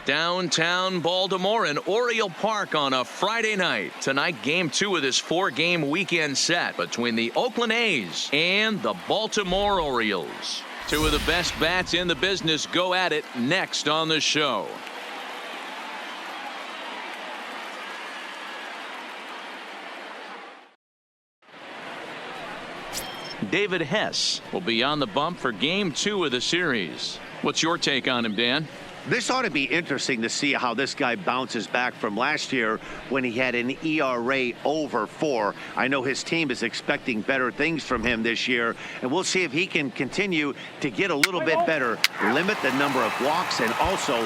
Downtown Baltimore and Oriole Park on a Friday night. Tonight, game 2 of this 4-game weekend set between the Oakland A's and the Baltimore Orioles. Two of the best bats in the business go at it next on the show. David Hess will be on the bump for game 2 of the series. What's your take on him, Dan? This ought to be interesting to see how this guy bounces back from last year when he had an ERA over 4. I know his team is expecting better things from him this year, and we'll see if he can continue to get a little bit better, limit the number of walks, and also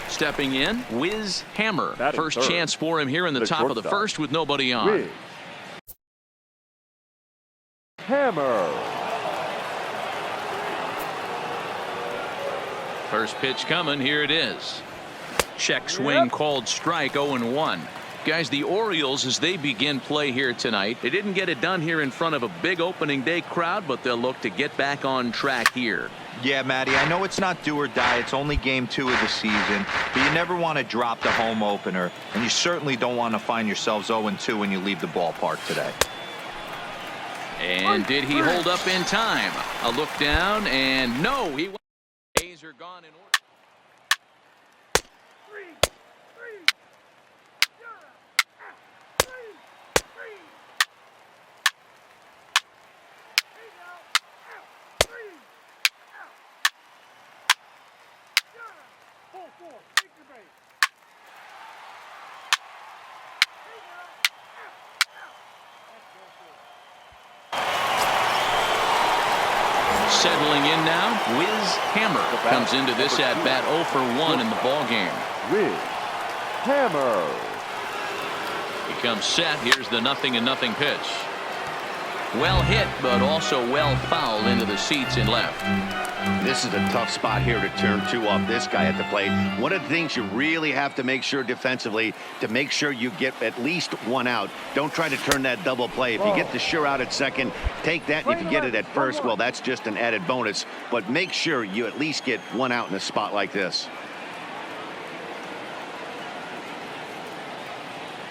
stepping in, Wiz Hammer. First third. Chance for him here in the top of the first with nobody on. Wiz Hammer. First pitch coming. Here it is. Check swing called strike. 0-1. Guys, the Orioles, as they begin play here tonight, they didn't get it done here in front of a big opening day crowd, but they'll look to get back on track here. Yeah, Matty, I know it's not do or die. It's only game 2 of the season, but you never want to drop the home opener, and you certainly don't want to find yourselves 0-2 when you leave the ballpark today. And did he hold up in time? A look down, and no, he went. A's are gone in order. Settling in now, Wiz Hammer comes into this at bat 0 for 1 in the ball game. Wiz Hammer. He comes set. Here's the 0-0 pitch. Well hit, but also well fouled into the seats in left. This is a tough spot here to turn 2 off this guy at the plate. One of the things you really have to make sure defensively to make sure you get at least 1 out. Don't try to turn that double play. If you get the sure out at second, take that. If you get it at first, well, that's just an added bonus. But make sure you at least get 1 out in a spot like this.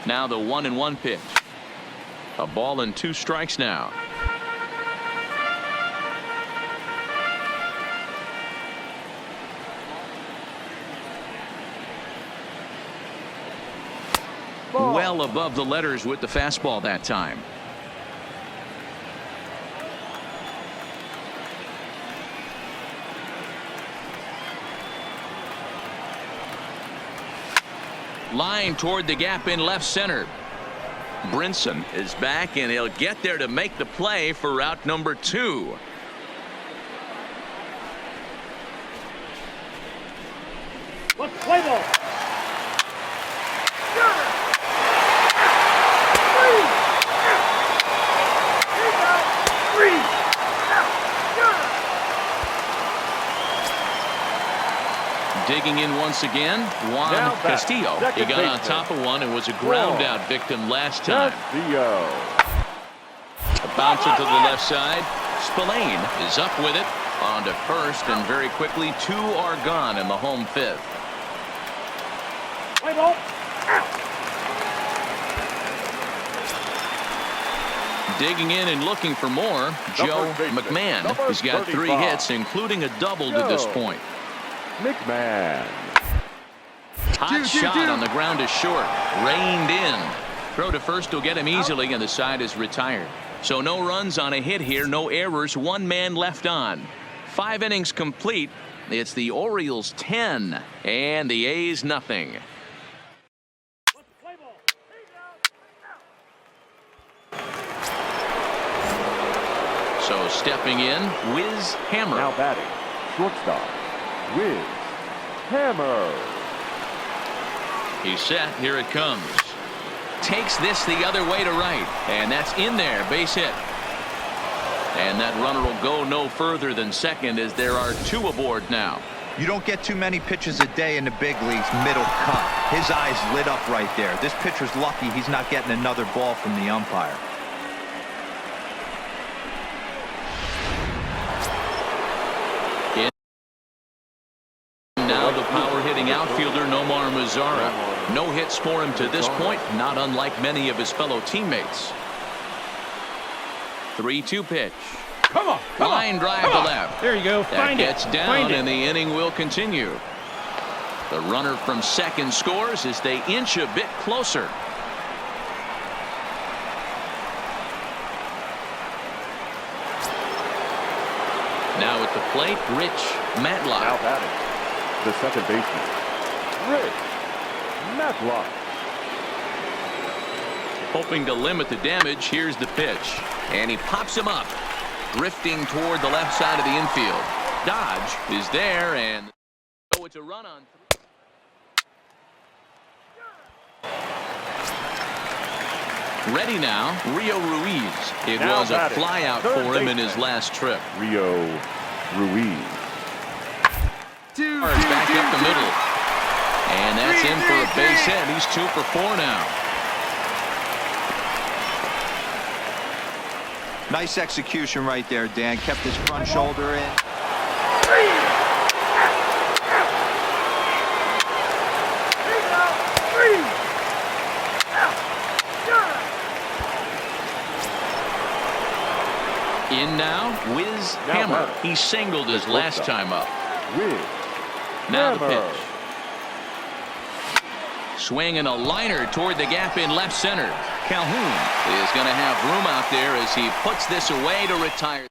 Now the 1-1 pitch. A ball and 2 strikes now. Well above the letters with the fastball that time. Line toward the gap in left center. Brinson is back, and he'll get there to make the play for route number 2. Let's play ball. Digging in once again, Juan Castillo. He got on top of one and was a ground out victim last time. A bouncer to the left side. Spillane is up with it. On to first, and very quickly 2 are gone in the home 5th. Play ball. Digging in and looking for more, Joe McMahon has got 3 hits, including a double to this point. McMahon. Hot shot on the ground is short. Reined in. Throw to first will get him easily, and the side is retired. So no runs on a hit here, no errors, 1 man left on. 5 innings complete. It's the Orioles 10 and the A's nothing. So stepping in, Wiz Hammer. Now batting, shortstop, Wiz Hammer. He's set. Here it comes. Takes this the other way to right, and that's in there. Base hit. And that runner will go no further than second, as there are 2 aboard now. You don't get too many pitches a day in the big leagues, middle cut. His eyes lit up right there. This pitcher's lucky he's not getting another ball from the umpire. Now the power-hitting outfielder Nomar Mazara. No hits for him to this point, not unlike many of his fellow teammates. 3-2 pitch. Come on. Line drive to left. There you go. That gets down, and the inning will continue. The runner from second scores as they inch a bit closer. Now at the plate, Rich Matlock. Now batting, the second baseman, Rich Matlock. Hoping to limit the damage, here's the pitch. And he pops him up, drifting toward the left side of the infield. Dodge is there, and so it's a run on 3. Ready now, Rio Ruiz. It now was a flyout for him in his baseman, last trip. Rio Ruiz. Back up the middle. And that's in for a base hit. He's 2 for 4 now. Nice execution right there, Dan. Kept his front shoulder in. In now, Wiz Hammer. He singled his last time up. Now the pitch. Swinging a liner toward the gap in left center. Calhoun is going to have room out there as he puts this away to retire.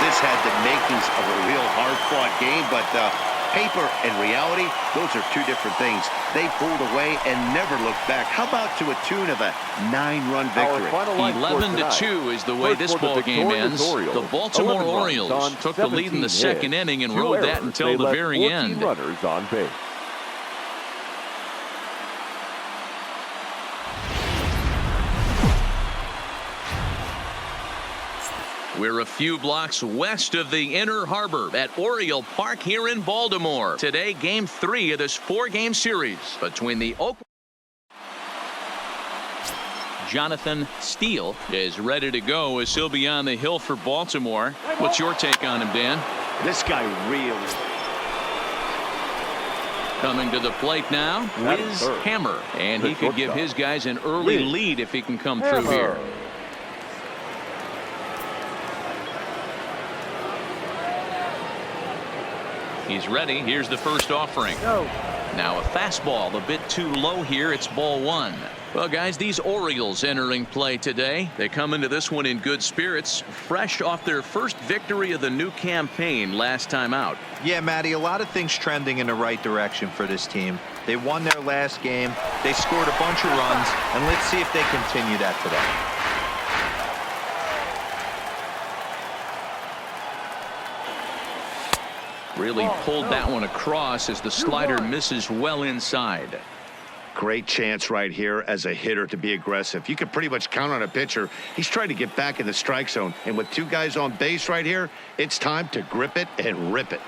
This had the makings of a real hard-fought game, but paper and reality, those are two different things. They pulled away and never looked back. How about to a tune of a 9-run victory? 11-2 is the way this ball game ends. The Baltimore Orioles took the lead in the second inning and rode that until the very end. Runners on base. We're a few blocks west of the Inner Harbor at Oriole Park here in Baltimore. Today, Game 3 of this 4-game series between the Oakland. Jonathan Steele is ready to go as he'll be on the hill for Baltimore. What's your take on him, Dan? This guy really. Coming to the plate now, Wiz Hammer. And he could give his guys an early lead if he can come through here. He's ready. Here's the first offering. Now a fastball a bit too low here. It's ball 1. Well, guys, these Orioles entering play today. They come into this one in good spirits, fresh off their first victory of the new campaign last time out. Yeah, Matty, a lot of things trending in the right direction for this team. They won their last game. They scored a bunch of runs, and let's see if they continue that today. Really pulled that one across as the slider misses well inside. Great chance right here as a hitter to be aggressive. You can pretty much count on a pitcher. He's trying to get back in the strike zone. And with 2 guys on base right here, it's time to grip it and rip it.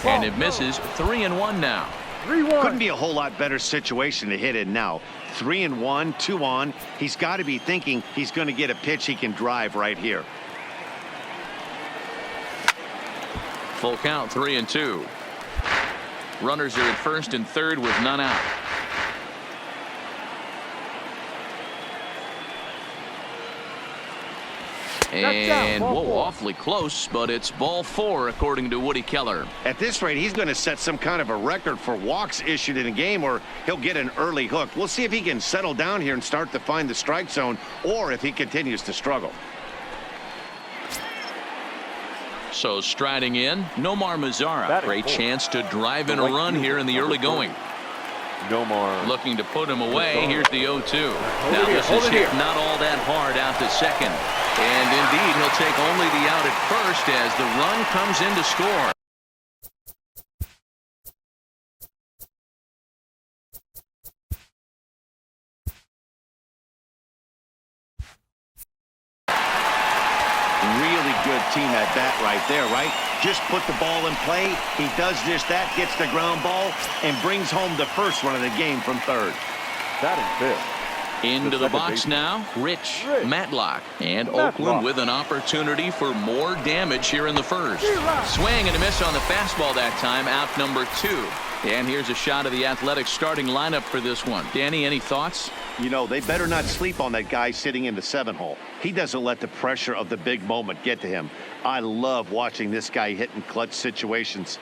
And it misses. 3-1 now. Couldn't be a whole lot better situation to hit in now. 3-1, 2 on. He's got to be thinking he's going to get a pitch he can drive right here. Full count, 3-2. Runners are at first and third with none out. And whoa, awfully close, but it's ball 4 according to Woody Keller. At this rate, he's going to set some kind of a record for walks issued in a game, or he'll get an early hook. We'll see if he can settle down here and start to find the strike zone, or if he continues to struggle. So striding in, Nomar Mazara. Great chance to drive in a run here in the early going. Nomar looking to put him away. Here's the 0-2. Now this is hit not all that hard out to second. And indeed, he'll take only the out at first as the run comes in to score. Really good team at bat right there, right? Just put the ball in play. He does just that, gets the ground ball, and brings home the first run of the game from third. batting fifth. Into the box now, Rich Matlock. And Oakland with an opportunity for more damage here in the first. Swing and a miss on the fastball that time, out number 2. And here's a shot of the Athletics starting lineup for this one. Danny, any thoughts? You know, they better not sleep on that guy sitting in the 7-hole. He doesn't let the pressure of the big moment get to him. I love watching this guy hit in clutch situations.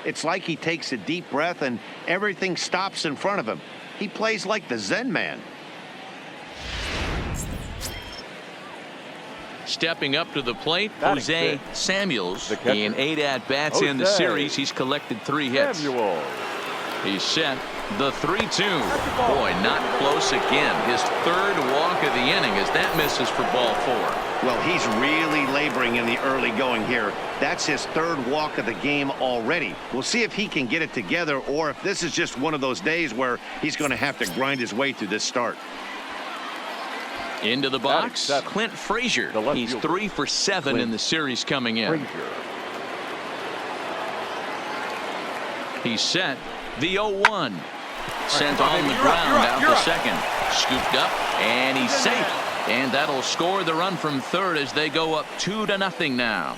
It's like he takes a deep breath and everything stops in front of him. He plays like the Zen man. Stepping up to the plate, Jose Samuels. In 8 at-bats in the series, he's collected 3 hits. He's set. The 3-2. Boy, not close again. His third walk of the inning as that misses for ball 4. Well, he's really laboring in the early going here. That's his third walk of the game already. We'll see if he can get it together or if this is just one of those days where he's going to have to grind his way through this start. Into the box, Clint Frazier. He's 3 for 7 in the series coming in. He's set. The 0-1. Sent on the ground out to second. Scooped up, and he's safe. And that'll score the run from third as they go up 2-0 now.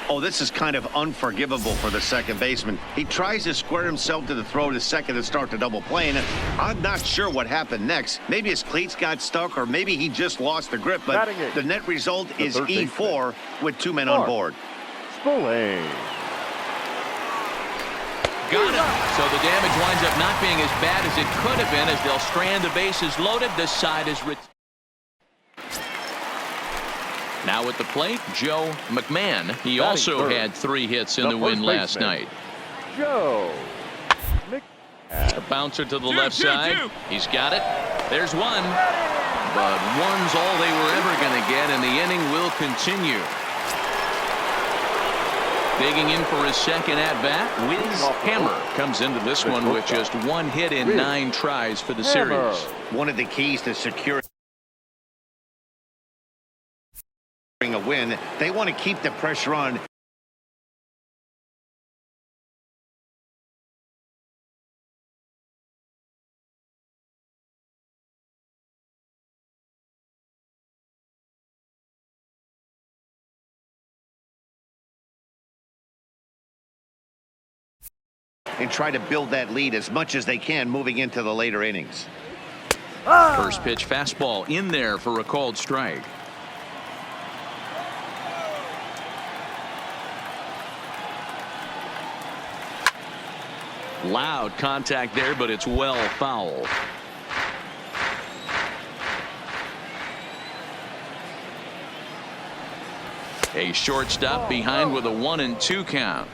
Oh, this is kind of unforgivable for the second baseman. He tries to square himself to the throw to second and start the double play, and I'm not sure what happened next. Maybe his cleats got stuck, or maybe he just lost the grip, but the net result is E4 with 2 men on board. Spooling. Got him. So the damage winds up not being as bad as it could have been as they'll strand the bases loaded. This side is now at the plate, Joe McMahon. He also had 3 hits in the win last night. Joe. A bouncer to the left side. He's got it. There's one. But one's all they were ever going to get, and the inning will continue. Digging in for his second at-bat, Wiz Hammer comes into this one with just 1 hit in 9 tries for the series. One of the keys to securing a win, they want to keep the pressure on. And try to build that lead as much as they can moving into the later innings. First pitch fastball in there for a called strike. Loud contact there, but it's well foul. A shortstop behind with a 1-2 count.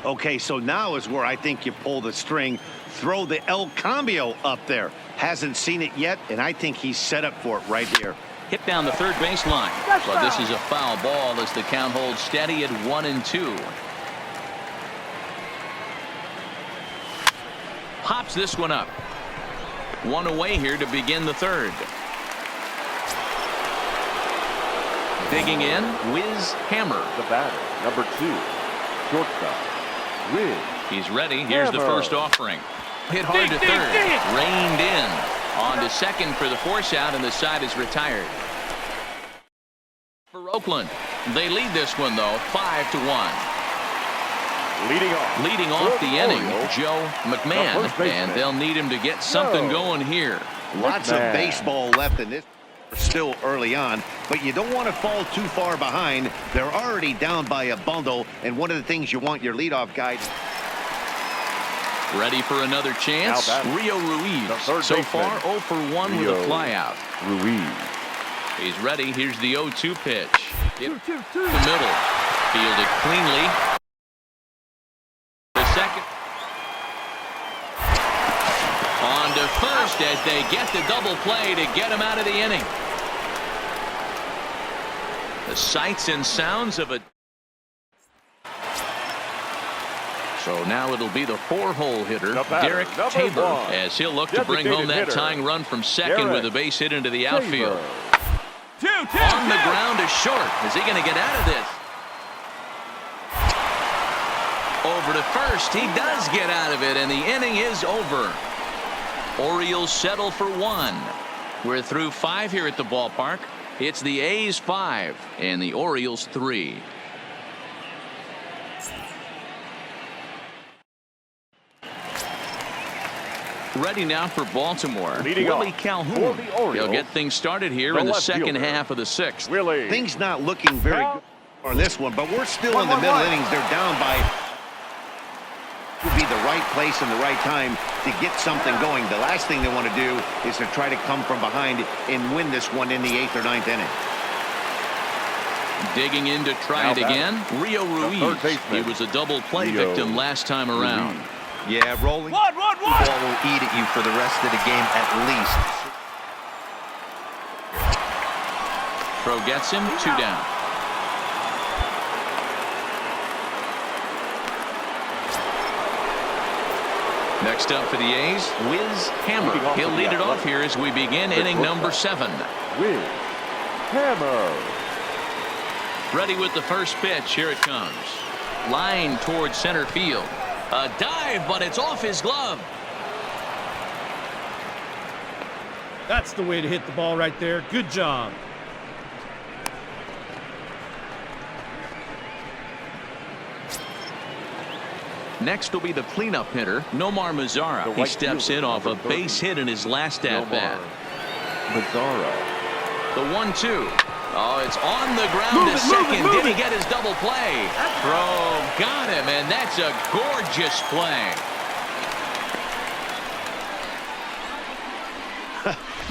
Okay, so now is where I think you pull the string. Throw the El Cambio up there. Hasn't seen it yet, and I think he's set up for it right here. Hit down the third baseline, but this is a foul ball as the count holds steady at 1-2. Pops this one up. 1 away here to begin the third. Digging in, Wiz Hammer. The batter, number 2, shortstop. Wiz. He's ready. Here's the first offering. Hit hard to third. Reined in. On to second for the force out, and the side is retired. For Oakland, they lead this one, though, 5-1. Leading off the inning, Joe McMahon, and they'll need him to get something going here. Lots of baseball left in this. Still early on, but you don't want to fall too far behind. They're already down by a bundle, and one of the things you want your leadoff guy. Ready for another chance. Rio Ruiz. So far 0 for 1 with a flyout. Ruiz. He's ready. Here's the 0-2 pitch. Hit the middle. Fielded cleanly. The second. On to first as they get the double play to get him out of the inning. The sights and sounds of a. So now it'll be the 4-hole hitter, Derek Tabor, as he'll look to bring home that tying run from second with a base hit into the outfield. On the ground is short. Is he going to get out of this? Over to first. He does get out of it, and the inning is over. Orioles settle for 1. We're through 5 here at the ballpark. It's the A's 5 and the Orioles 3. Ready now for Baltimore. Willie Calhoun. He'll get things started here in the second half of the 6th. Things not looking very good on this one, but we're still in the middle innings. They're down by. Would be the right place and the right time to get something going. The last thing they want to do is to try to come from behind and win this one in the 8th or 9th inning. Digging in to try it again. Rio Ruiz. He was a double play victim last time around. Yeah, rolling. The ball will eat at you for the rest of the game at least. Throw gets him, 2 down. Next up for the A's, Wiz Hammer. He'll lead it off here as we begin inning number 7. Wiz Hammer. Ready with the first pitch. Here it comes. Line towards center field. A dive, but it's off his glove. That's the way to hit the ball right there. Good job. Next will be the cleanup hitter, Nomar Mazara. He steps in off a base hit in his last at-bat. Mazara. The 1-2. Oh, it's on the ground to second. Did he get his double play? Throw got him, and that's a gorgeous play.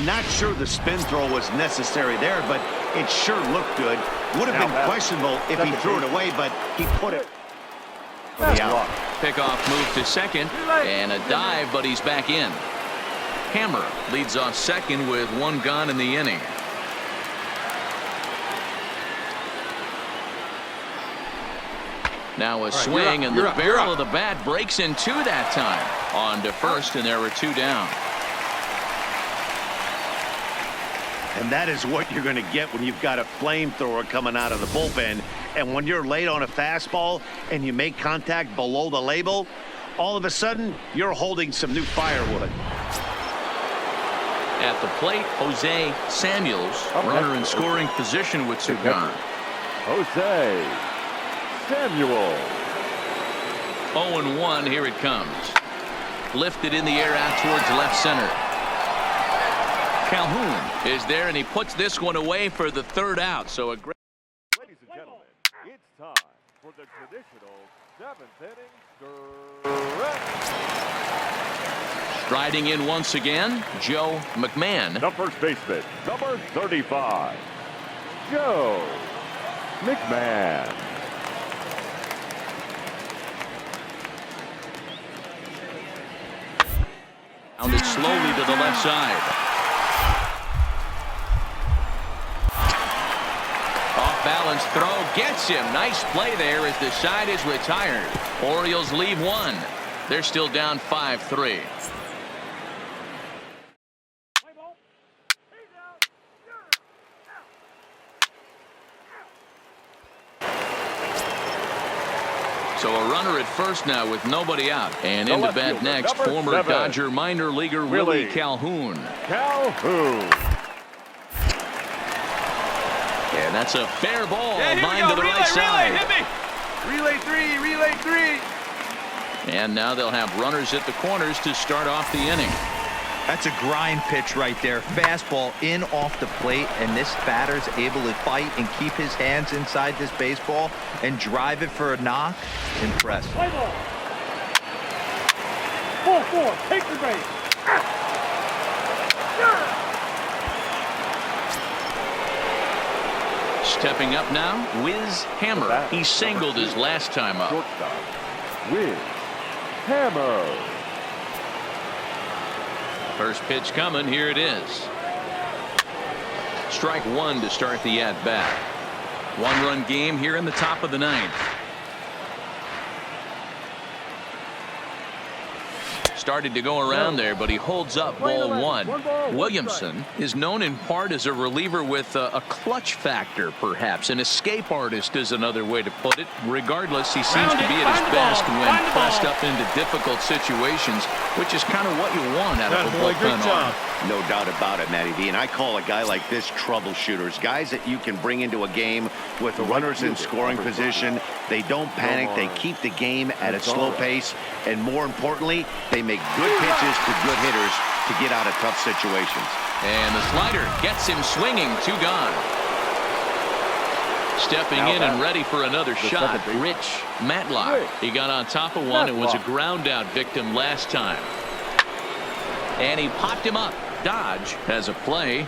Not sure the spin throw was necessary there, but it sure looked good. Would have been questionable if he threw it away, but he put it. Pickoff move to second, and a dive, but he's back in. Hammer leads off second with 1 gone in the inning. Now a swing, and the barrel of the bat breaks in 2 that time. On to first, and there were 2 down. And that is what you're going to get when you've got a flamethrower coming out of the bullpen. And when you're late on a fastball and you make contact below the label, all of a sudden you're holding some new firewood. At the plate, Jose Samuels, runner in scoring position with 2 gone. Jose Samuel. 0-1, here it comes. Lifted in the air out towards left center. Calhoun is there, and he puts this one away for the 3rd out. So a great. Ladies and gentlemen, it's time for the traditional 7th inning stretch. Striding in once again, Joe McMahon. The first baseman, number 35, Joe McMahon. Pounded slowly to the left side. Off-balance throw gets him. Nice play there as the side is retired. Orioles leave 1. They're still down 5-3. So a runner at first now with nobody out. And into bat next, former 7, Dodger minor leaguer Willie Calhoun. And that's a fair ball. Line to the right side. Hit me. Relay 3. And now they'll have runners at the corners to start off the inning. That's a grind pitch right there. Fastball in off the plate, and this batter's able to fight and keep his hands inside this baseball and drive it for a knock. Impressive. Play ball. 4-4. Take the base. Stepping up now, Wiz Hammer. He singled his last time up. Shortstop, Wiz Hammer. First pitch coming. Here it is. Strike 1 to start the at-bat. 1-run game here in the top of the 9th. Started to go around there, but he holds up ball 1. Williamson is known in part as a reliever with a clutch factor, perhaps. An escape artist is another way to put it. Regardless, he seems to be at his best when pressed up into difficult situations, which is kind of what you want out of a bullpen arm. No doubt about it, Matty V. And I call a guy like this troubleshooters. Guys that you can bring into a game with runners in scoring position. They don't panic. They keep the game at a slow pace. And more importantly, they make good pitches to good hitters to get out of tough situations. And the slider gets him swinging. 2 gone. Stepping in and ready for another shot, Rich Matlock. He got on top of one and was a ground out victim last time. And he popped him up. Dodge has a play,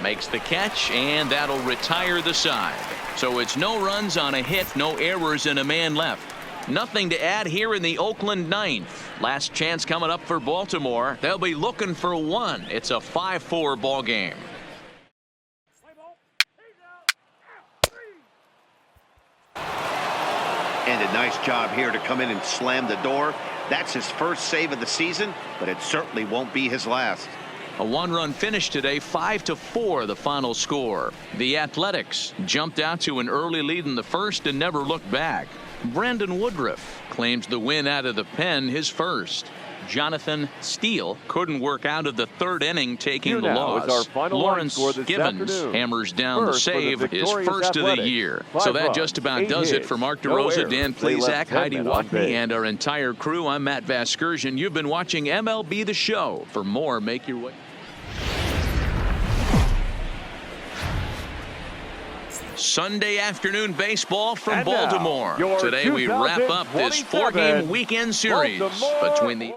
makes the catch, and that'll retire the side. So it's no runs on a hit, no errors, and a man left. Nothing to add here in the Oakland ninth. Last chance coming up for Baltimore. They'll be looking for one. It's a 5-4 ball game. And a nice job here to come in and slam the door. That's his first save of the season, but it certainly won't be his last. A one-run finish today, 5-4 the final score. The Athletics jumped out to an early lead in the first and never looked back. Brandon Woodruff claims the win out of the pen, his first. Jonathan Steele couldn't work out of the third inning, taking Here the now is our loss. final Lawrence line score this Givens afternoon. hammers down First the for the save, his victorious first of the Athletics. year. 5 So that runs, just about 8 does it hits, for Mark no DeRosa, errors. Dan They left Plesac, 10 Heidi men on Watney, base. and our entire crew. I'm Matt Vasgersian. You've been watching MLB The Show. For more, make your way. Sunday afternoon baseball from And now, Baltimore. your Today we wrap up this 4-game weekend series Baltimore. between the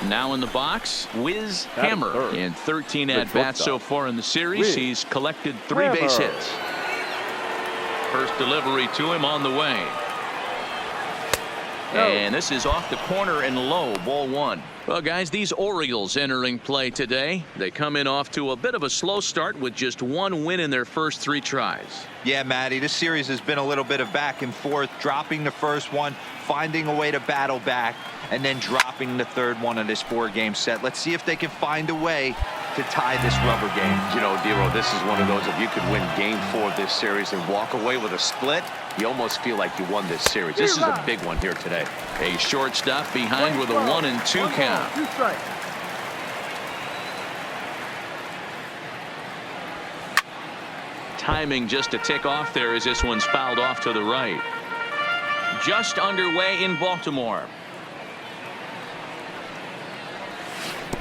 now in the box, Wiz Batting Hammer. third. In 13 Good at-bats so shortstop. far in the series, Wiz he's collected 3 Hammer. base hits. First delivery to him on the way. And this is off the corner and low, ball 1. Well, guys, these Orioles entering play today. They come in off to a bit of a slow start with just 1 win in their first 3 tries. Yeah, Matty, this series has been a little bit of back and forth, dropping the first one, finding a way to battle back, and then dropping the third one of this 4-game set. Let's see if they can find a way to tie this rubber game. You know, Dero, this is one of those, if you could win game 4 of this series and walk away with a split, you almost feel like you won this series. This is a big one here today. A shortstop behind with a 1-2 count. Timing just a tick off there as this one's fouled off to the right. Just underway in Baltimore.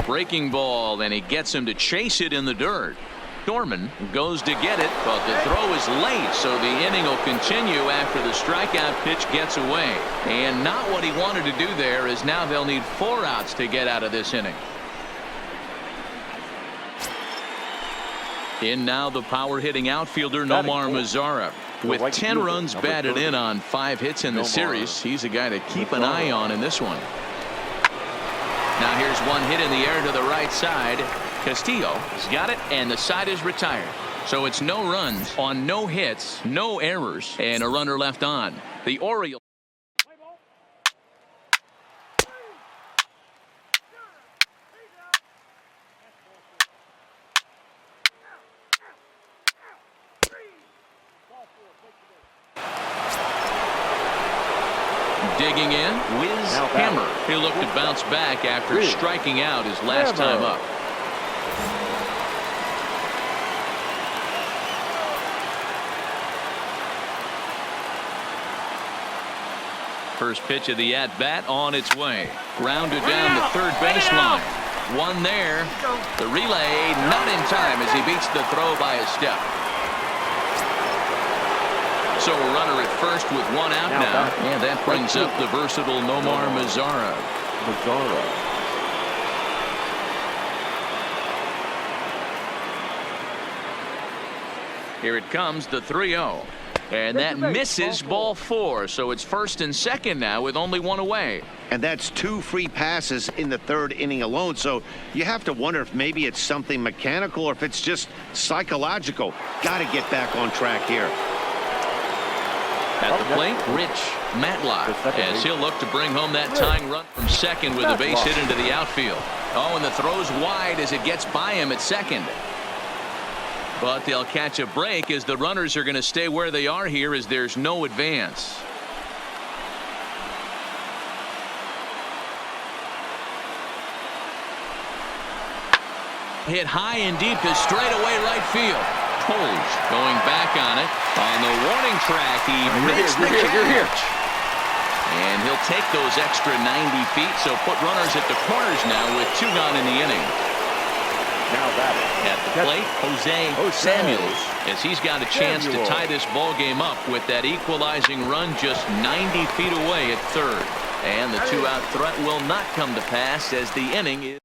Breaking ball, and he gets him to chase it in the dirt. Dorman goes to get it, but the throw is late, so the inning will continue after the strikeout pitch gets away. And not what he wanted to do there, is now they'll need 4 outs to get out of this inning. In now the power hitting outfielder Nomar Mazara. With 10 runs batted in on 5 hits in the series, he's a guy to keep an eye on in this one. Now here's one hit in the air to the right side. Castillo has got it, and the side is retired. So it's no runs on no hits, no errors, and a runner left on. The Orioles. Digging in, Wiz Hammer. He'll look to bounce back after striking out his last time up. First pitch of the at-bat on its way. Grounded down the third baseline. One there. The relay not in time as he beats the throw by a step. So a runner at first with 1 out now. And that brings up the versatile Nomar Mazara. Here it comes, the 3-0. And that misses ball 4. So it's first and second now with only 1 away. And that's 2 free passes in the 3rd inning alone. So you have to wonder if maybe it's something mechanical or if it's just psychological. Got to get back on track here. At the plate, Rich Matlock, as he'll look to bring home that tying run from second with a base hit into the outfield. Oh, and the throw's wide as it gets by him at second. But they'll catch a break as the runners are going to stay where they are here as there's no advance. Hit high and deep to straightaway right field. Coles going back on it. On the warning track, he makes the catch. And he'll take those extra 90 feet, so put runners at the corners now with 2 gone in the inning. Now batting at the plate, Jose Samuels, as he's got a chance to tie this ball game up with that equalizing run just 90 feet away at third. And the 2-out threat will not come to pass as the inning is.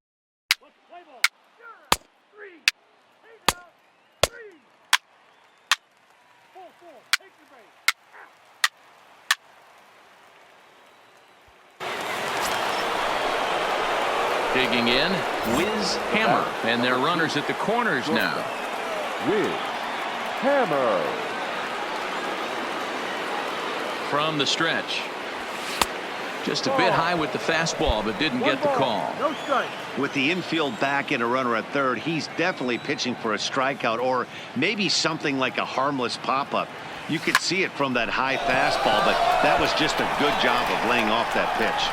Digging in, Wiz Hammer. And they're runners at the corners now. Wiz Hammer. From the stretch. Just a bit high with the fastball, but didn't get the call. No strike. With the infield back and a runner at third, he's definitely pitching for a strikeout or maybe something like a harmless pop-up. You could see it from that high fastball, but that was just a good job of laying off that pitch.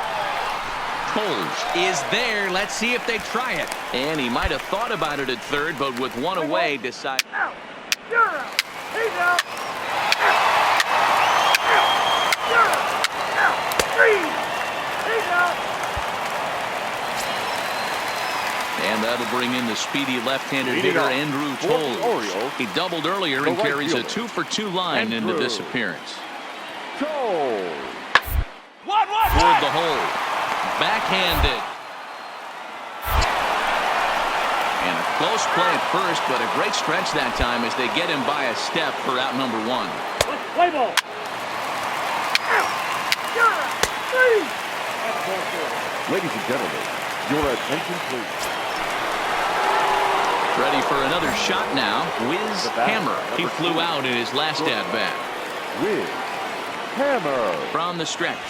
Coles is there. Let's see if they try it. And he might have thought about it at third, but with one away, decided. Out. You're out. He's out. You're out. Three. He's out. And that'll bring in the speedy left-handed hitter, Andrew Toles. He doubled earlier and carries a 2-for-2 line into this appearance. Toles. Toward the hole. Backhanded. And a close play at first, but a great stretch that time as they get him by a step for out number one. Play ball. Out. You're out. Three. Ladies and gentlemen, your attention please. Ready for another shot now. Wiz Hammer. He flew out in his last at-bat. Wiz Hammer. From the stretch.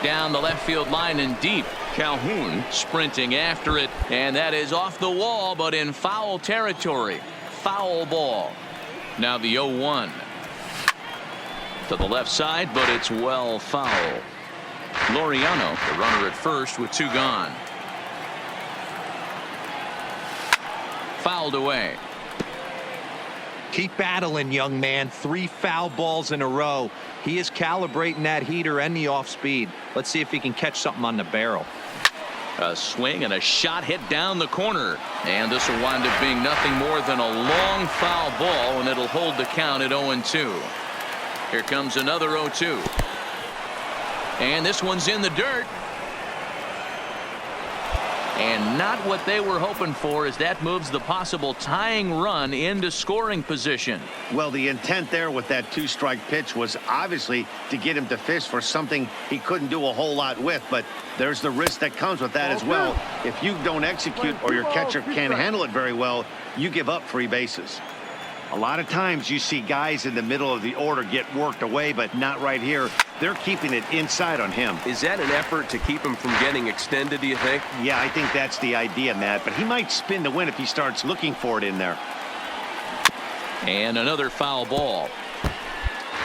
Down the left field line and deep. Calhoun sprinting after it. And that is off the wall, but in foul territory. Foul ball. Now the 0-1. To the left side, but it's well foul. Laureano, the runner at first with two gone. Fouled away. Keep battling, young man. 3 foul balls in a row. He is calibrating that heater and the off speed. Let's see if he can catch something on the barrel. A swing and a shot hit down the corner. And this will wind up being nothing more than a long foul ball, and it'll hold the count at 0-2. Here comes another 0-2. And this one's in the dirt. And not what they were hoping for, as that moves the possible tying run into scoring position. Well, the intent there with that 2-strike pitch was obviously to get him to fish for something he couldn't do a whole lot with, but there's the risk that comes with that as well. If you don't execute or your catcher can't handle it very well, you give up free bases. A lot of times you see guys in the middle of the order get worked away, but not right here. They're keeping it inside on him. Is that an effort to keep him from getting extended, do you think? Yeah, I think that's the idea, Matt, but he might spin to win if he starts looking for it in there. And another foul ball.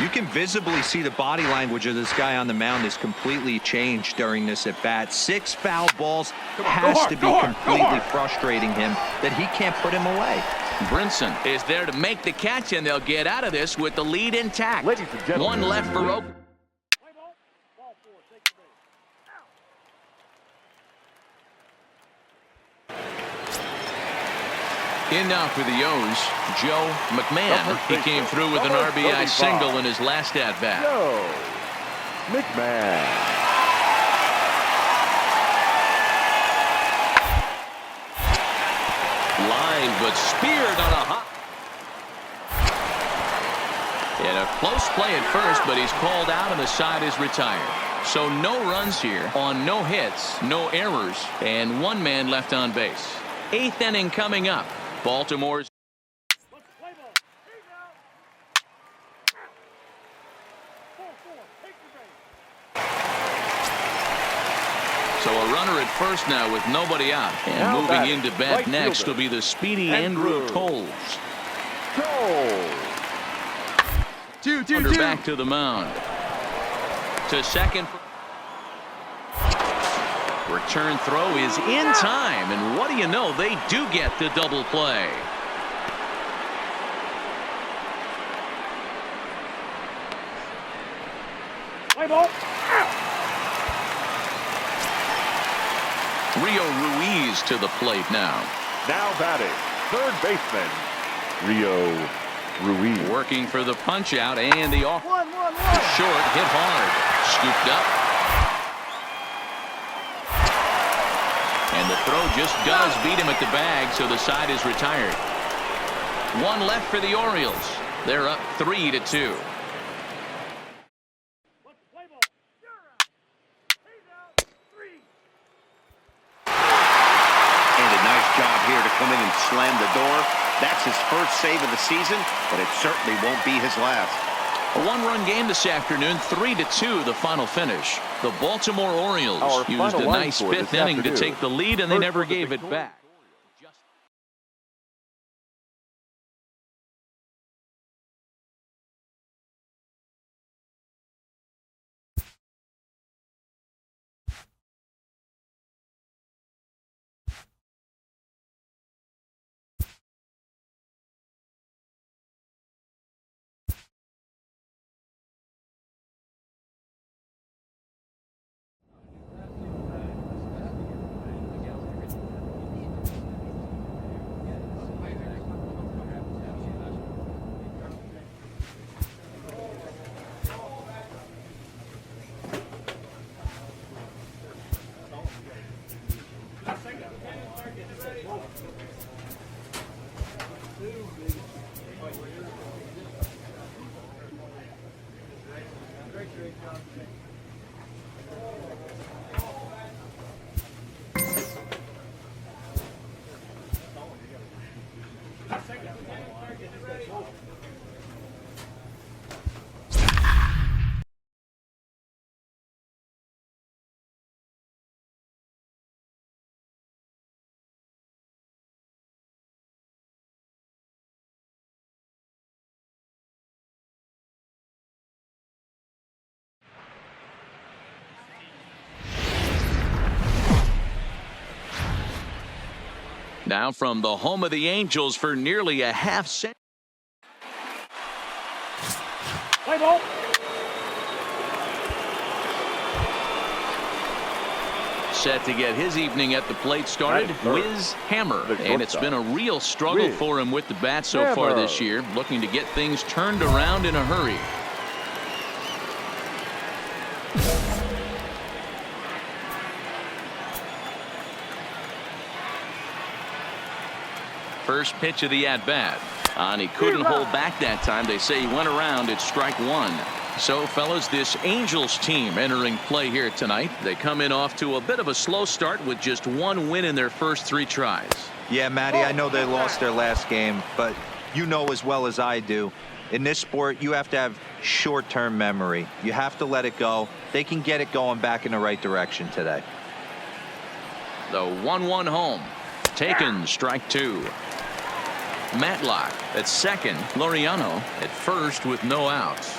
You can visibly see the body language of this guy on the mound is completely changed during this at bat. 6 foul balls has to be completely frustrating him that he can't put him away. Brinson is there to make the catch, and they'll get out of this with the lead intact. Ladies and gentlemen, One left for Oakland. In now for the O's, Joe McMahon. He came through with an RBI single in his last at-bat. Joe McMahon. Line, but speared on a hop. And a close play at first, but he's called out and the side is retired. So no runs here on no hits, no errors, and 1 man left on base. 8th inning coming up. Baltimore's. So a runner at first now with nobody out. And Now moving into bat right next fielder, will be the speedy Andrew Toles. Toles. Under back to the mound. To second. Return throw is in time, and what do you know, they do get the double play. Play ball. Rio Ruiz to the plate now. Now batting, third baseman, Rio Ruiz. Working for the punch out, and the off. 1-1-1. Short, hit hard. Scooped up. And the throw just does beat him at the bag, so the side is retired. 1 left for the Orioles. They're up 3-2. job here to come in and slam the door. That's his first save of the season, but it certainly won't be his last. A one-run game this afternoon, 3-2 the final finish. The Baltimore Orioles used a nice fifth inning to take the lead, and they never gave it back. Now from the home of the Angels for nearly a half century. Play ball. Set to get his evening at the plate started, Wiz Hammer. And it's been a real struggle for him with the bat so far this year, looking to get things turned around in a hurry. First pitch of the at-bat. And he couldn't hold back that time. They say he went around at strike one. So, fellas, this Angels team entering play here tonight. They come in off to a bit of a slow start with just one win in their first 3 tries. Yeah, Matty, I know they lost their last game, but you know as well as I do, in this sport, you have to have short-term memory. You have to let it go. They can get it going back in the right direction today. The 1-1 home. Taken, strike 2. Matlock at second. Laureano at first with no outs.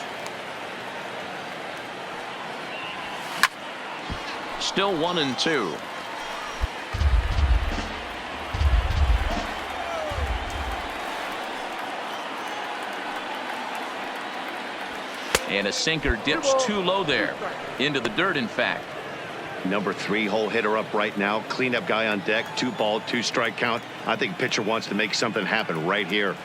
Still 1-2. And a sinker dips too low there. Into the dirt, in fact. Number 3 hole hitter up right now. Cleanup guy on deck. 2-ball, 2-strike count. I think pitcher wants to make something happen right here.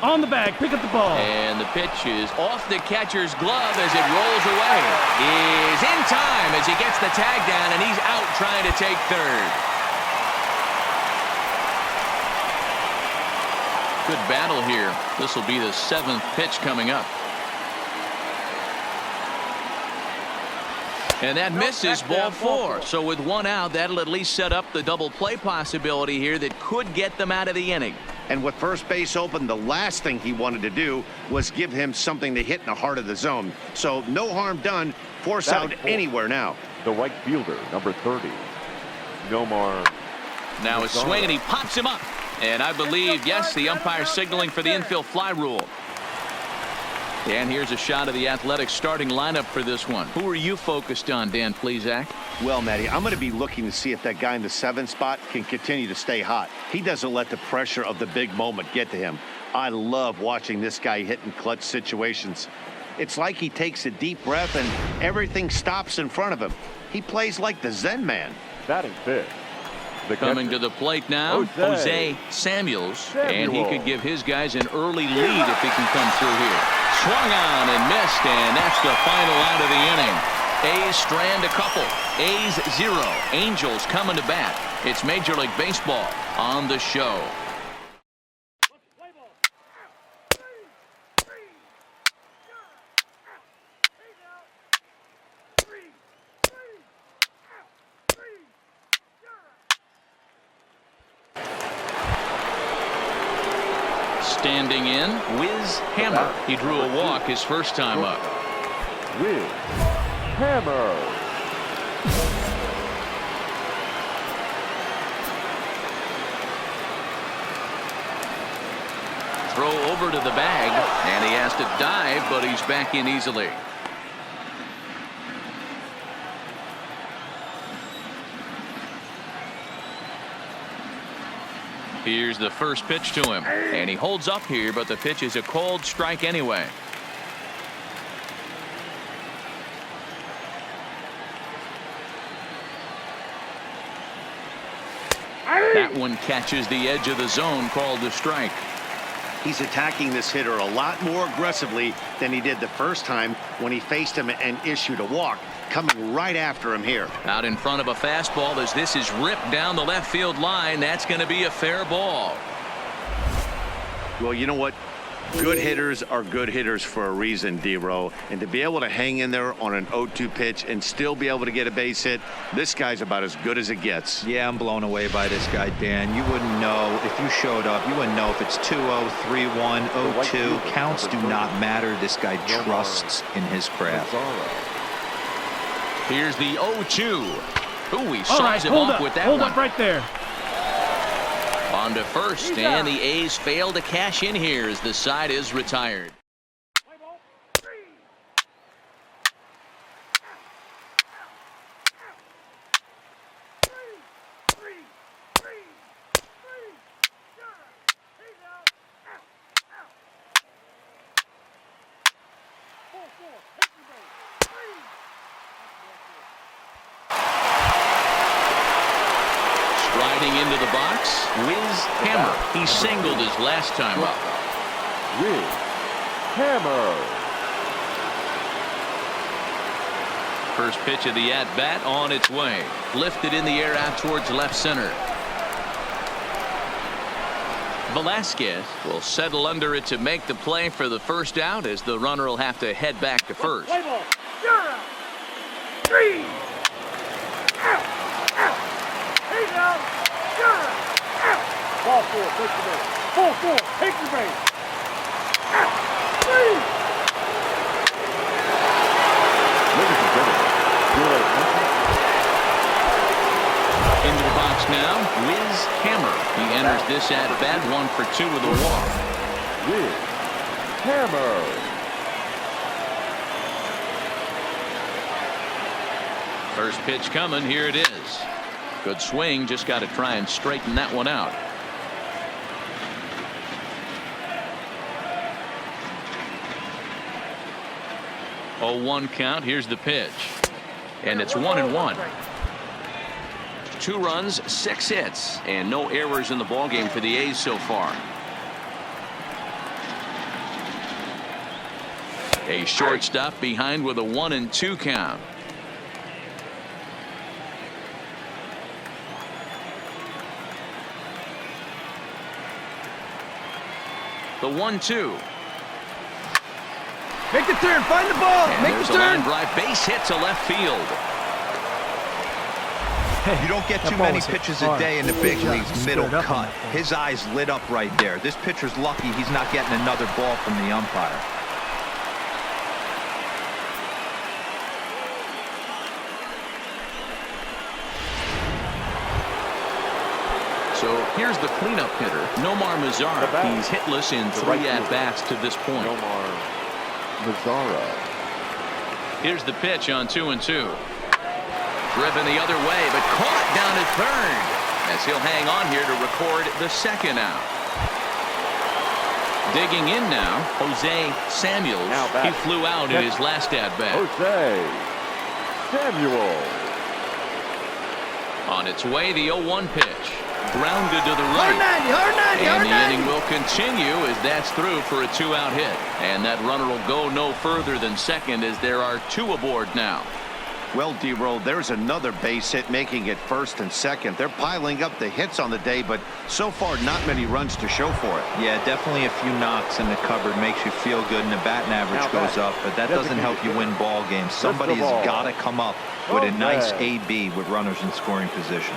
On the bag, pick up the ball. And the pitch is off the catcher's glove as it rolls away. Is in time as he gets the tag down, and he's out trying to take third. Good battle here. This will be the 7th pitch coming up. And that misses, ball 4. So with 1 out, that'll at least set up the double play possibility here that could get them out of the inning. And with first base open, the last thing he wanted to do was give him something to hit in the heart of the zone. So no harm done. Force out anywhere now. The right fielder, number 30, Nomar. Now a swing, and he pops him up. And I believe, yes, the umpire signaling for the infield fly rule. And here's a shot of the Athletics starting lineup for this one. Who are you focused on, Dan Plesac? Well, Matty, I'm going to be looking to see if that guy in the 7th spot can continue to stay hot. He doesn't let the pressure of the big moment get to him. I love watching this guy hit in clutch situations. It's like he takes a deep breath and everything stops in front of him. He plays like the Zen man. Batting fifth. Coming to the plate now, Jose Samuels. And he could give his guys an early lead if he can come through here. Swung on and missed, and that's the final out of the inning. A's strand a couple. A's 0. Angels coming to bat. It's Major League Baseball on the show. Standing in, Wiz Hammer. He drew a walk his first time up. Wiz Hammer. Throw over to the bag, and he has to dive, but he's back in easily. Here's the first pitch to him, and he holds up here, but the pitch is a cold strike anyway. That one catches the edge of the zone, called a strike. He's attacking this hitter a lot more aggressively than he did the first time when he faced him and issued a walk, coming right after him here. Out in front of a fastball as this is ripped down the left field line. That's going to be a fair ball. Well, you know what? Good hitters are good hitters for a reason, D-Row. And to be able to hang in there on an 0-2 pitch and still be able to get a base hit, this guy's about as good as it gets. Yeah, I'm blown away by this guy, Dan. You wouldn't know if you showed up. You wouldn't know if it's 2-0, 3-1, 0-2. Counts do not matter. This guy trusts in his craft. Here's the 0-2. Ooh, he All right, saws him hold off up. with that Hold one. up right there. On to first, and the A's fail to cash in here as the side is retired. Striding into the box, Wiz Hammer. He singled his last time up. Wiz Hammer. First pitch of the at-bat on its way. Lifted in the air out towards left center. Velasquez will settle under it to make the play for the first out as the runner will have to head back to first. Play ball. You're out. 3. Out. Out. He's out. You're out. Ball 4, take the base. Ball 4. Take the base. Out. 3. Ladies and gentlemen, your attention. Into the box now, Wiz Hammer. He enters this at bat 1 for 2 with a walk. Wiz Hammer. First pitch coming. Here it is. Good swing. Just got to try and straighten that one out. Oh, 1 count. Here's the pitch. And it's 1-1. 2 runs, 6 hits, and no errors in the ballgame for the A's so far. A shortstop behind with a 1-2 count. The 1-2. Make the turn. Find the ball. And Make there's the a turn. line drive. Base hit to left field. You don't get too many pitches a day in the big leagues middle cut. His eyes lit up right there. This pitcher's lucky he's not getting another ball from the umpire. So here's the cleanup hitter, Nomar Mazara. He's hitless in 3 at-bats to this point. Nomar Mazara. Here's the pitch on 2-2. Driven the other way, but caught down at third as he'll hang on here to record the second out. Digging in now, Jose Samuels. He flew out in his last at-bat. Jose Samuel. On its way, the 0-1 pitch. Grounded to the right. And the inning will continue as that's through for a 2-out hit. And that runner will go no further than second as there are 2 aboard now. Well, D-Roll, there's another base hit making it first and second. They're piling up the hits on the day, but so far not many runs to show for it. Yeah, definitely a few knocks in the cupboard makes you feel good and the batting average goes up, but that doesn't help you win ball games. Somebody has got to come up with a nice AB with runners in scoring position.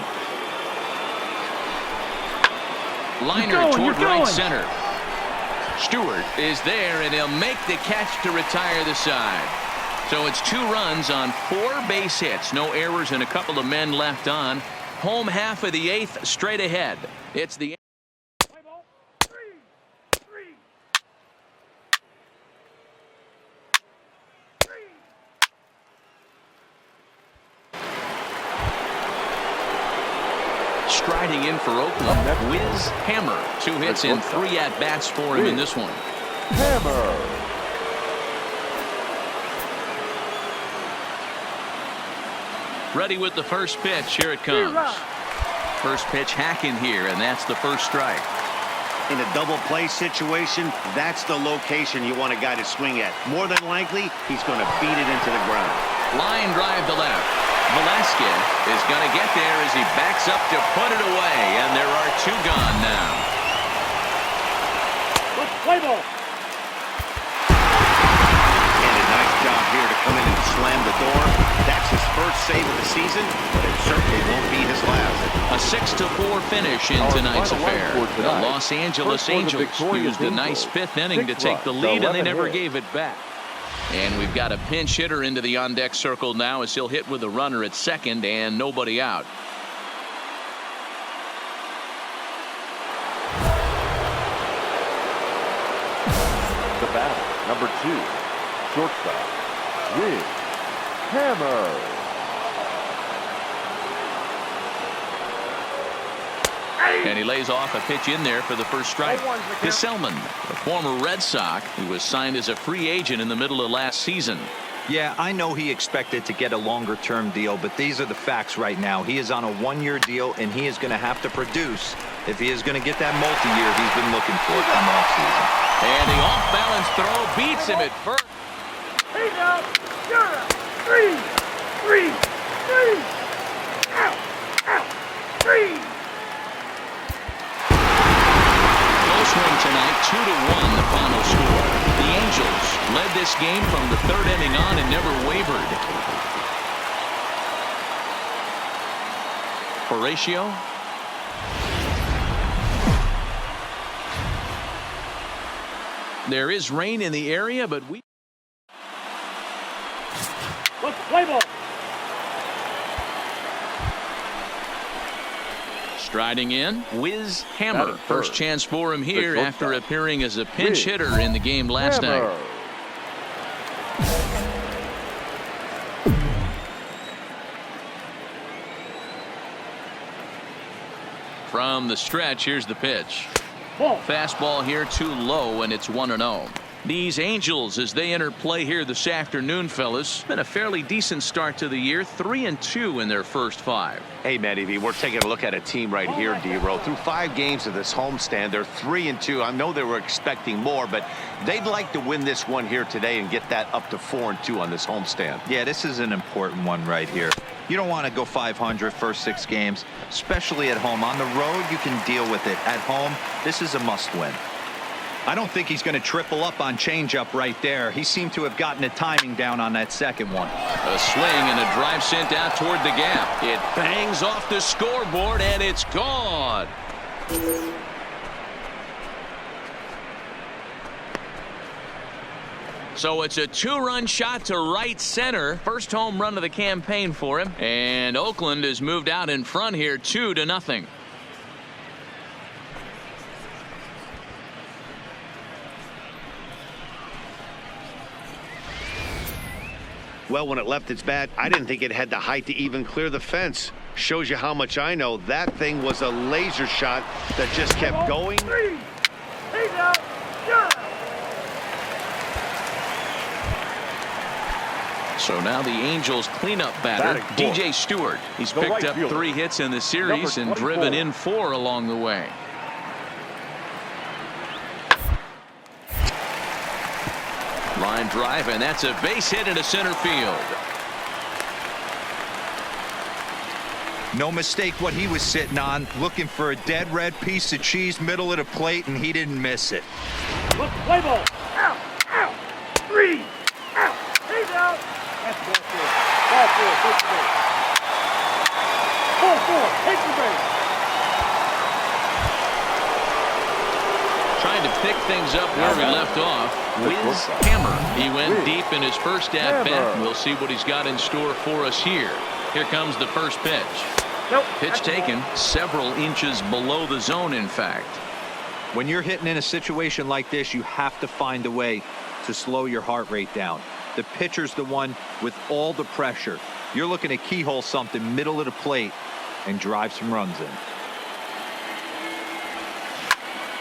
Liner toward right center. Stewart is there, and he'll make the catch to retire the side. So it's 2 runs on 4 base hits. No errors and a couple of men left on. Home half of the 8th straight ahead. It's the striding in for Oakland. Wiz Hammer. 2 hits in 3 at-bats for him in this one. Hammer. Ready with the first pitch. Here it comes. First pitch hacking here, and that's the first strike. In a double play situation, that's the location you want a guy to swing at. More than likely, he's going to beat it into the ground. Line drive to left. Velasquez is going to get there as he backs up to put it away, and there are 2 gone now. Play ball. And a nice job here to come in and slam the door. That's his first save of the season, but it certainly won't be his last. A 6-4 finish in tonight's affair. The Los Angeles Angels used a nice 5th inning to take the lead, and they never gave it back. And we've got a pinch hitter into the on-deck circle now as he'll hit with a runner at second and nobody out. The batter, number 2, shortstop, Wiz Hammer. And he lays off a pitch in there for the first strike. Gesellman, the former Red Sox, who was signed as a free agent in the middle of last season. Yeah, I know he expected to get a longer-term deal, but these are the facts right now. He is on a 1-year deal, and he is going to have to produce if he is going to get that multi-year he's been looking for come offseason. And the off-balance throw beats him at first. He's out. You're out. 3. Out. 3. Swing tonight, 2-1 the final score. The Angels led this game from the 3rd inning on and never wavered. Horatio. There is rain in the area, but we Play ball. striding in, Wiz Hammer. First chance for him here after appearing as a pinch hitter in the game last night. From the stretch, here's the pitch. Fastball here too low, and it's 1-0. These Angels, as they enter play here this afternoon, fellas, been a fairly decent start to the year. 3-2 in their first 5. Hey, Matty V, we're taking a look at a team right here, D-Row. Through 5 games of this homestand, they're 3-2. I know they were expecting more, but they'd like to win this one here today and get that up to 4-2 on this homestand. Yeah, this is an important one right here. You don't want to go 500 first 6 games, especially at home. On the road, you can deal with it. At home, this is a must-win. I don't think he's going to triple up on changeup right there. He seemed to have gotten the timing down on that second one. A swing and a drive sent out toward the gap. It bangs off the scoreboard, and it's gone. So it's a 2-run shot to right center. First home run of the campaign for him. And Oakland has moved out in front here 2-0. Well, when it left its bat, I didn't think it had the height to even clear the fence. Shows you how much I know. That thing was a laser shot that just kept going. 3. He's out. You're out. So now the Angels cleanup batter, DJ Stewart. He's picked up 3 hits in the series and driven in 4 along the way. Line drive, and that's a base hit into center field. No mistake what he was sitting on, looking for a dead red piece of cheese middle of the plate, and he didn't miss it. Look, play ball. Out. 3. Out. He's out. That's ball 4. Take the base. 4. Take the base. Trying to pick things up where we left off. Wiz Hammer. He went deep in his first at-bat. We'll see what he's got in store for us here. Here comes the first pitch. Pitch taken several inches below the zone, in fact. When you're hitting in a situation like this, you have to find a way to slow your heart rate down. The pitcher's the one with all the pressure. You're looking to keyhole something middle of the plate and drive some runs in.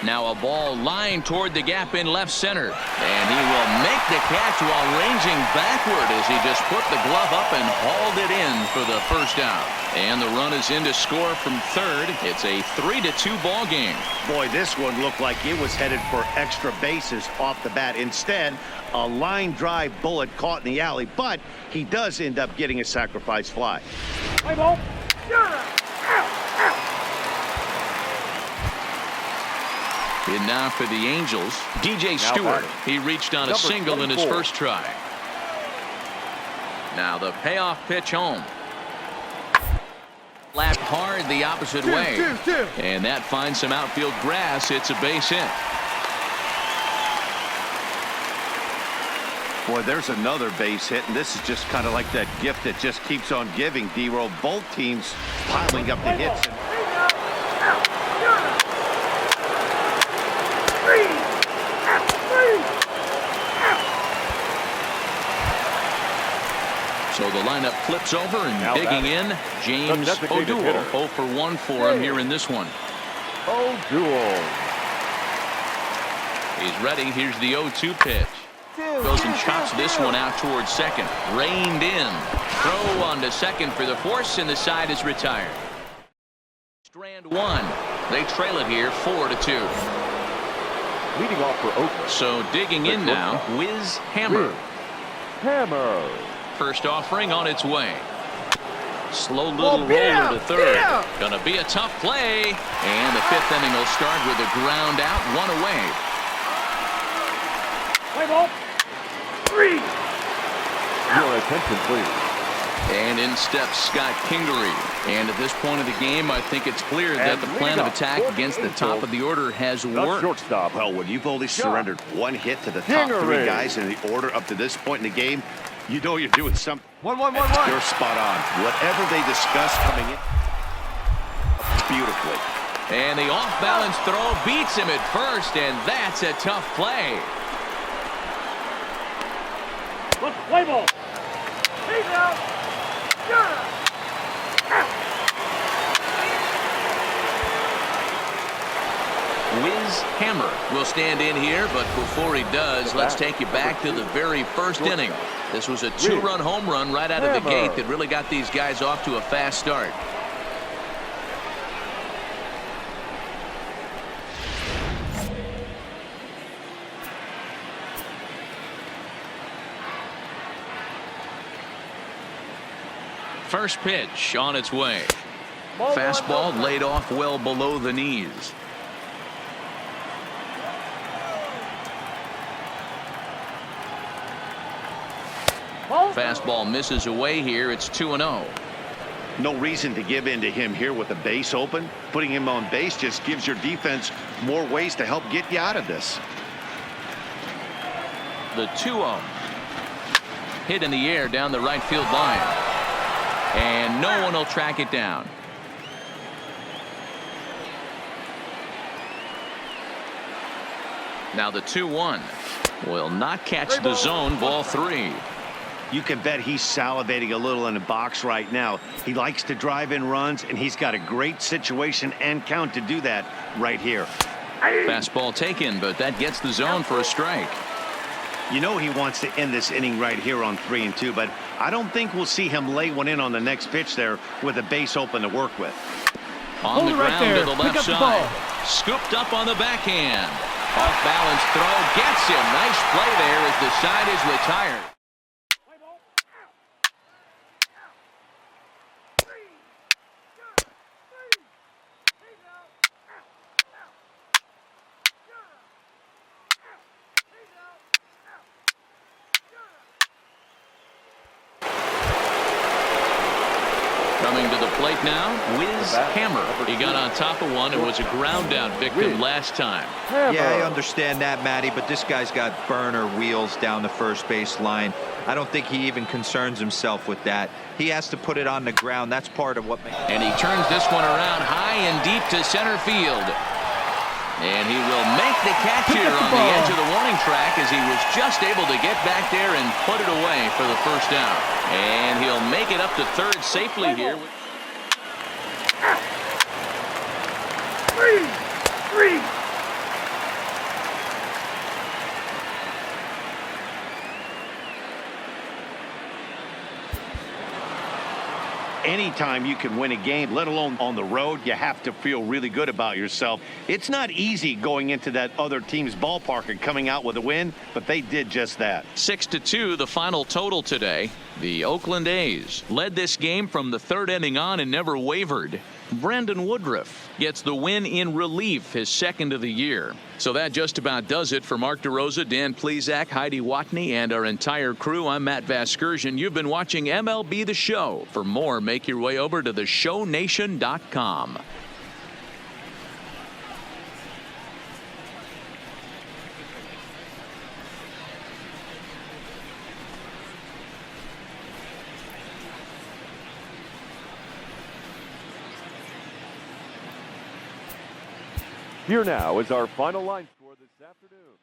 Now a ball lined toward the gap in left center. And he will make the catch while ranging backward as he just put the glove up and hauled it in for the first out. And the run is in to score from third. It's a 3-2 ball game. Boy, this one looked like it was headed for extra bases off the bat. Instead, a line drive bullet caught in the alley, but he does end up getting a sacrifice fly. Play ball. And now for the Angels, DJ Stewart. He reached on a single in his first try. Now the payoff pitch home. Lapped hard the opposite way. And that finds some outfield grass. It's a base hit. Boy, there's another base hit, and this is just kind of like that gift that just keeps on giving, D-Roll. Both teams piling up the hits. So the lineup flips over and digging in, James O'Doul. 0 for 1 for him here in this one. O'Doul. He's ready. Here's the 0-2 pitch. Goes and chops this one out towards second. Reined in. Throw on to second for the force, and the side is retired. Strand one. They trail it here 4-2. Leading off for Oakland. So digging in now, Wiz Hammer. Hammer. First offering on its way. Slow little roller to third. Gonna be a tough play. And the fifth inning will start with a ground out, one away. Play ball. 3. Your attention, please. And in steps Scott Kingery. And at this point of the game, I think it's clear that the plan of attack against the top of the order has worked. Shortstop. Well, when you've only surrendered one hit to the top three guys in the order up to this point in the game, you know you're doing something. 1-1-1-1. You're spot on. Whatever they discuss coming in, beautifully. And the off-balance throw beats him at first, and that's a tough play. Let's play ball. He's out. Wiz Hammer will stand in here, but before he does, let's take you back to the very first inning. This was a 2-run home run right out of the gate that really got these guys off to a fast start. First pitch on its way. Fastball laid off well below the knees. Fastball misses away here. It's 2-0. No reason to give in to him here with the base open. Putting him on base just gives your defense more ways to help get you out of this. The 2-0. Hit in the air down the right field line. And no one will track it down. Now the 2-1 will not catch the zone. Ball 3. You can bet he's salivating a little in the box right now. He likes to drive in runs, and he's got a great situation and count to do that right here. Fastball taken, but that gets the zone for a strike. You know he wants to end this inning right here on 3-2, but I don't think we'll see him lay one in on the next pitch there with a base open to work with. On the ground to the left side. Scooped up on the backhand. Off balance throw gets him. Nice play there as the side is retired. Coming to the plate now, Wiz Hammer. He got on top of one and was a ground out victim last time. Yeah, I understand that, Matty, but this guy's got burner wheels down the first base line. I don't think he even concerns himself with that. He has to put it on the ground. That's part of what makes. And he turns this one around high and deep to center field. And he will make the catch here on the edge of the warning track as he was just able to get back there and put it away for the first down. And he'll make it up to third safely here. Three. Anytime you can win a game, let alone on the road, you have to feel really good about yourself. It's not easy going into that other team's ballpark and coming out with a win, but they did just that. 6-2 the final total today. The Oakland A's led this game from the third inning on and never wavered. Brandon Woodruff gets the win in relief, his second of the year. So that just about does it for Mark DeRosa, Dan Plesac, Heidi Watney, and our entire crew. I'm Matt Vasgersian. You've been watching MLB The Show. For more, make your way over to theshownation.com. Here now is our final line score this afternoon.